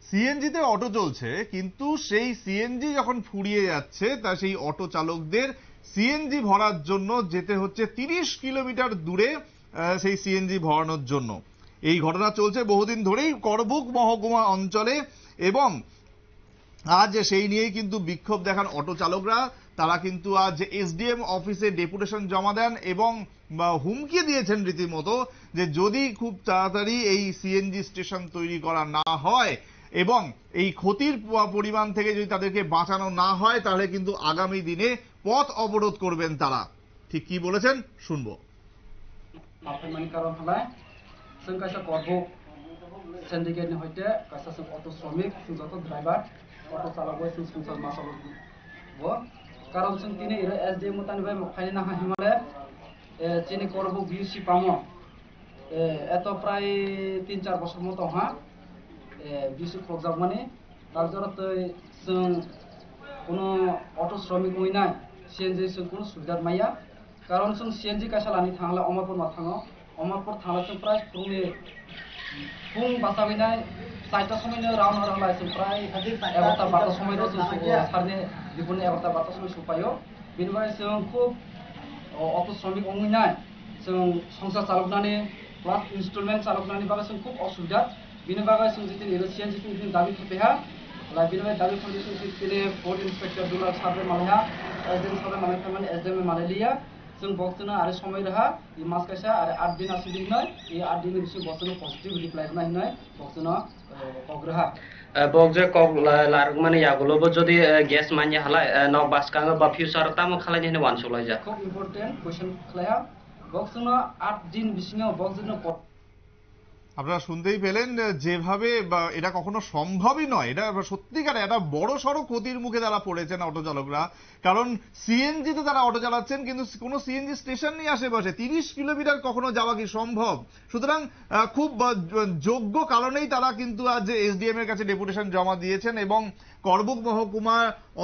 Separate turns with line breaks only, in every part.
সিএনজিতে অটো চলছে, কিন্তু সেই সিএনজি যখন ফুরিয়ে যাচ্ছে তা সেই অটো চালকদের সিএনজি ভরার জন্য যেতে হচ্ছে 30 কিলোমিটার দূরে সেই সিএনজি ভরানোর জন্য। এই ঘটনা চলছে বহুদিন ধরেই করবুক মহকুমা অঞ্চলে, এবং আজ সেই নিয়েই কিন্তু বিক্ষোভ দেখান অটো চালকরা। তারা কিন্তু আজ এসডিএম অফিসে ডেপুটেশন জমা দেন এবং হুমকি দিয়েছেন রীতিমতো যে যদি খুব তাড়াতাড়ি এই সিএনজি স্টেশন তৈরি করা না হয় এবং এই ক্ষতির পরিমাণ থেকে যদি তাদেরকে বাঁচানো না হয় তাহলে কিন্তু আগামী দিনে পথ অবরোধ করবেন তারা। ঠিক কি বলেছেন শুনবো।
সিন্ডিকেটনি হইতে কাইসা जों অটো শ্রমিক যত ড্রাইভার অটো চালক जों संसार मासाव वो কারণ जों তিনি এসডিএম মতানিবাই মখাইনি না হিমালে চিনি করব বিউসি পামো এত প্রায় 3-4 বছর মতো হা বিউসি প্রজেক্ট মানে তার জন্য जों কোনো অটো শ্রমিক হইনা সিএনজি जों কোনো সুবিধা মাইয়া কারণ जों সিএনজি কাইসা লানি থাংলা অমরপুর মা থাঙো অমরপুর থাংলা जों প্রায় फुं बासामिनाय 4टा সময়नो राउन्ड हरांलाय जों प्राय 11टा-12टा সময়नो जों सारनि दिपुनि 11टा-12टा समय सफायो बेनिफ्राय जों खुब अटो श्रमिक अंगैनाय जों संसार चालकनानै प्लास इन्स्टलमेन्ट चालकनानै बागै जों खुब असुबिदा बेनि बागै जों जितिन एरोसियान जितिन दाबि खालामबायहा ला बेनिफ्राय दाबि खालामनाय जों जितिन फुड इन्सपेक्टर दुलार साबे मालाया एसडिएम साबे मालाय थांनानै एसडिएम मालायलिया जों बक्सनो आरो समय रहा इ मास कायसा आरो 8 दिन आसि दिननाय इ 8 दिन बिसो बक्सनो पजिटिभ रिप्लाइ नायनाय बक्सनो कग्रहा
बक जे कग लारक माने यागुलोबो जदि गेस मान्य हलाय न बासकाङो बा फिउचार ताम खालायनि हेने वानसुलाय जा
खूब इम्पोर्टेन्ट क्वेश्चन खालाया बक्सनो 8 दिन बिसिनो बक्सनो
আপনারা শুনতেই পেলেন যেভাবে এটা কখনো সম্ভবই নয়, এটা সত্যিকারে একটা বড় সড়ো ক্ষতির মুখে তারা পড়েছেন অটো চালকরা। কারণ সিএনজিতে তারা অটো চালাচ্ছেন কিন্তু কোনো সিএনজি স্টেশন নেই আশেপাশে, 30 কিলোমিটার কখনো যাওয়া কি সম্ভব? সুতরাং খুব যোগ্য কারণেই তারা কিন্তু আজ এসডিএম এর কাছে ডেপুটেশন জমা দিয়েছেন এবং করবুক মহকুমা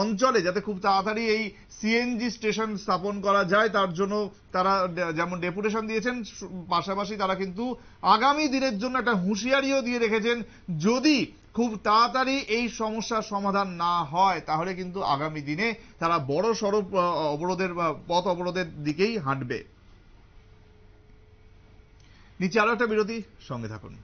অঞ্চলে যাতে খুব তাড়াতাড়ি এই সিএনজি স্টেশন স্থাপন করা যায় তার জন্য তারা যেমন ডেপুটেশন দিয়েছেন, পাশাপাশি তারা কিন্তু আগামী দিনের জন্য একটা হুঁশিয়ারিও দিয়ে রেখেছেন যদি খুব তাড়াতাড়ি এই সমস্যার সমাধান না হয় তাহলে কিন্তু আগামী দিনে তারা বড় সড় অবরোধের পথ অবরোধের দিকেই হাঁটবে। নিচে আরো একটা বিরতি, সঙ্গে থাকুন।